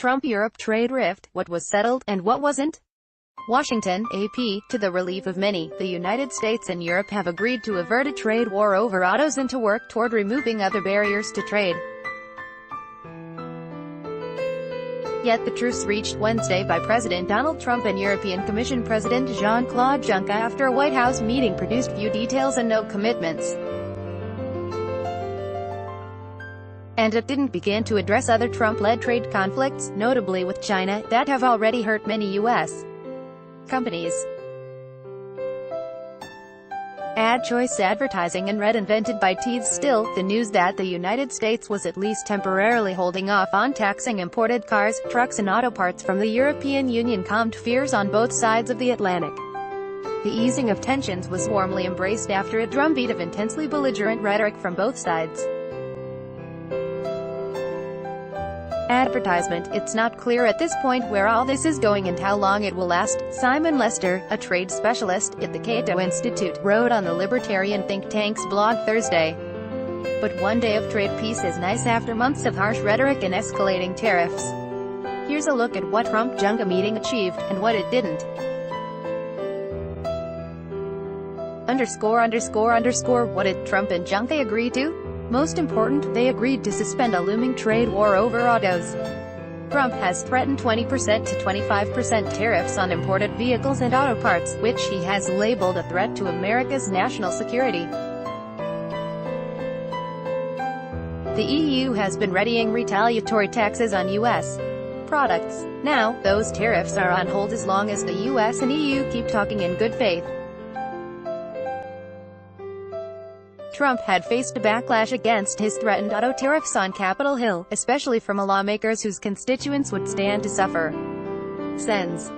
Trump-Europe trade rift, what was settled, and what wasn't? Washington, AP. To the relief of many, the United States and Europe have agreed to avert a trade war over autos and to work toward removing other barriers to trade. Yet the truce reached Wednesday by President Donald Trump and European Commission President Jean-Claude Juncker after a White House meeting produced few details and no commitments. And it didn't begin to address other Trump-led trade conflicts, notably with China, that have already hurt many U.S. companies. Ad choice advertising and red invented by teased still, the news that the United States was at least temporarily holding off on taxing imported cars, trucks and auto parts from the European Union calmed fears on both sides of the Atlantic. The easing of tensions was warmly embraced after a drumbeat of intensely belligerent rhetoric from both sides. Advertisement. It's not clear at this point where all this is going and how long it will last, Simon Lester, a trade specialist at the Cato Institute, wrote on the libertarian think tank's blog Thursday. But one day of trade peace is nice after months of harsh rhetoric and escalating tariffs. Here's a look at what Trump-Juncker meeting achieved, and what it didn't. What did Trump and Juncker agree to? Most important, they agreed to suspend a looming trade war over autos. Trump has threatened 20% to 25% tariffs on imported vehicles and auto parts, which he has labeled a threat to America's national security. The EU has been readying retaliatory taxes on U.S. products. Now, those tariffs are on hold as long as the U.S. and EU keep talking in good faith. Trump had faced a backlash against his threatened auto tariffs on Capitol Hill, especially from lawmakers whose constituents would stand to suffer. Sens.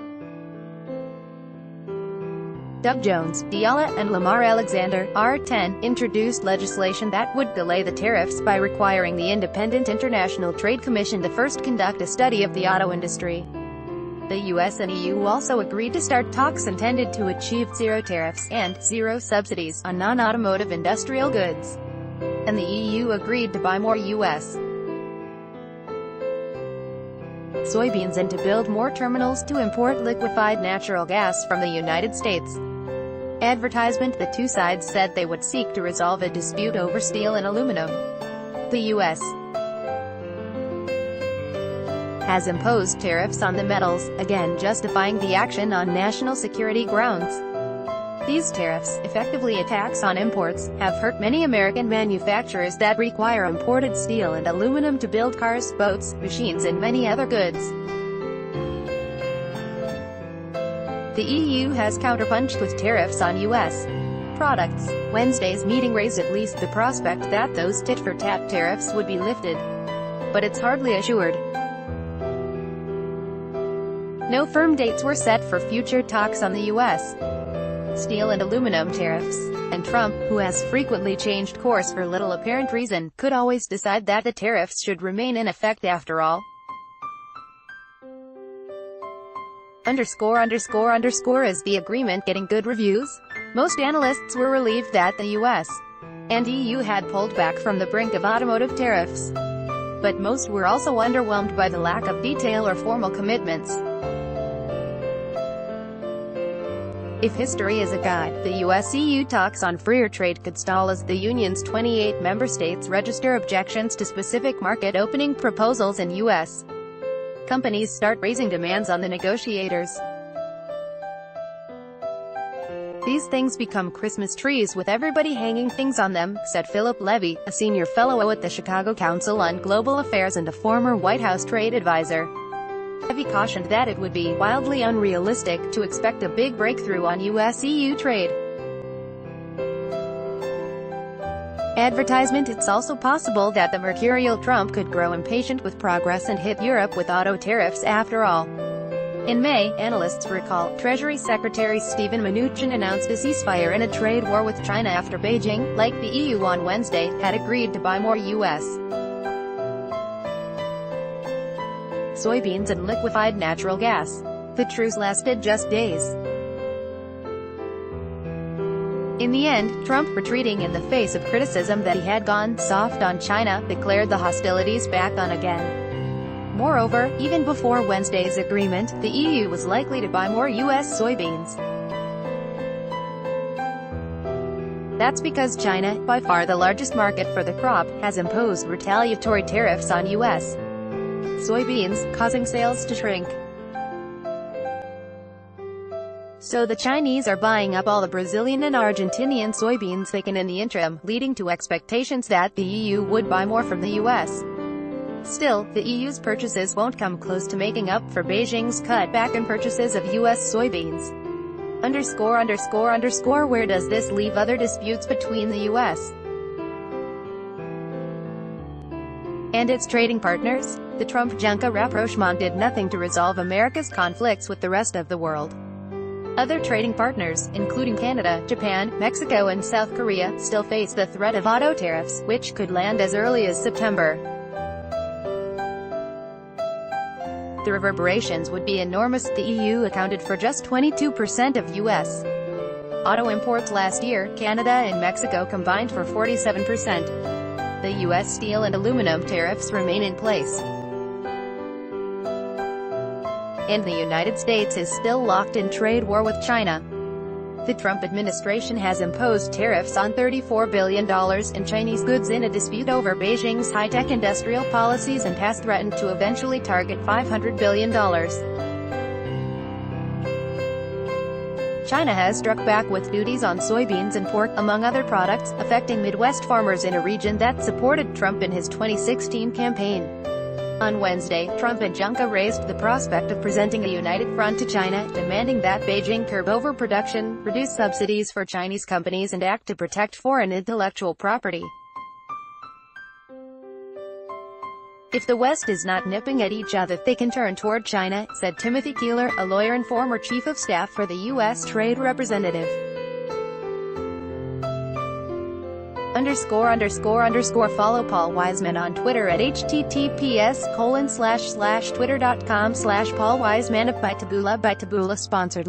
Doug Jones, Diala, and Lamar Alexander, R10, introduced legislation that would delay the tariffs by requiring the Independent International Trade Commission to first conduct a study of the auto industry. The US and EU also agreed to start talks intended to achieve zero tariffs and zero subsidies on non-automotive industrial goods. And the EU agreed to buy more US soybeans and to build more terminals to import liquefied natural gas from the United States. Advertisement. The two sides said they would seek to resolve a dispute over steel and aluminum. The U.S. has imposed tariffs on the metals, again justifying the action on national security grounds. These tariffs, effectively a tax on imports, have hurt many American manufacturers that require imported steel and aluminum to build cars, boats, machines and many other goods. The EU has counterpunched with tariffs on U.S. products. Wednesday's meeting raised at least the prospect that those tit-for-tat tariffs would be lifted. But it's hardly assured. No firm dates were set for future talks on the U.S. steel and aluminum tariffs, and Trump, who has frequently changed course for little apparent reason, could always decide that the tariffs should remain in effect after all. Is the agreement getting good reviews? Most analysts were relieved that the U.S. and EU had pulled back from the brink of automotive tariffs. But most were also underwhelmed by the lack of detail or formal commitments. If history is a guide, the US-EU talks on freer trade could stall as the Union's 28 member states register objections to specific market opening proposals and U.S. companies start raising demands on the negotiators. These things become Christmas trees with everybody hanging things on them, said Philip Levy, a senior fellow at the Chicago Council on Global Affairs and a former White House trade advisor. Levy cautioned that it would be wildly unrealistic to expect a big breakthrough on US-EU trade. Advertisement. It's also possible that the mercurial Trump could grow impatient with progress and hit Europe with auto tariffs after all. In May, analysts recall, Treasury Secretary Steven Mnuchin announced a ceasefire in a trade war with China after Beijing, like the EU on Wednesday, had agreed to buy more U.S. soybeans and liquefied natural gas. The truce lasted just days. In the end, Trump, retreating in the face of criticism that he had gone soft on China, declared the hostilities back on again. Moreover, even before Wednesday's agreement, the EU was likely to buy more U.S. soybeans. That's because China, by far the largest market for the crop, has imposed retaliatory tariffs on U.S. soybeans, causing sales to shrink. So the Chinese are buying up all the Brazilian and Argentinian soybeans they can in the interim, leading to expectations that the EU would buy more from the US. Still, the EU's purchases won't come close to making up for Beijing's cutback in purchases of US soybeans. Where does this leave other disputes between the US and its trading partners? The Trump-Juncker rapprochement did nothing to resolve America's conflicts with the rest of the world. Other trading partners, including Canada, Japan, Mexico and South Korea, still face the threat of auto tariffs, which could land as early as September. The reverberations would be enormous. The EU accounted for just 22% of U.S. auto imports last year. Canada and Mexico combined for 47%. The U.S. steel and aluminum tariffs remain in place. And the United States is still locked in trade war with China. The Trump administration has imposed tariffs on $34 billion in Chinese goods in a dispute over Beijing's high-tech industrial policies and has threatened to eventually target $500 billion. China has struck back with duties on soybeans and pork, among other products, affecting Midwest farmers in a region that supported Trump in his 2016 campaign. On Wednesday, Trump and Juncker raised the prospect of presenting a united front to China, demanding that Beijing curb overproduction, reduce subsidies for Chinese companies and act to protect foreign intellectual property. If the West is not nipping at each other, they can turn toward China, said Timothy Keeler, a lawyer and former chief of staff for the U.S. Trade Representative. Follow Paul Wiseman on Twitter at https://twitter.com/Paul Wiseman. By Taboola. Sponsored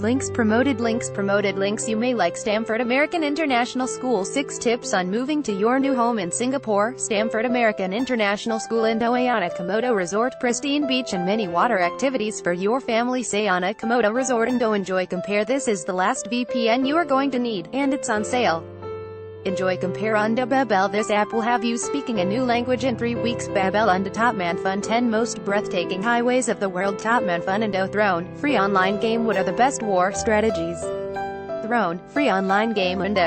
links, promoted links. You may like Stanford American International School. 6 tips on moving to your new home in Singapore. Stanford American International School in Doayana Komodo Resort. Pristine beach and many water activities for your family. Sayana Komodo Resort and enjoy. Compare. This is the last VPN you are going to need, and it's on sale. Enjoy Compare Unda Babel. This app will have you speaking a new language in 3 weeks. Babel Unda Top Man Fun. 10 most breathtaking highways of the world. Top Man Fun. Indo Throne, free online game. What are the best war strategies? Throne, free online game. Indo.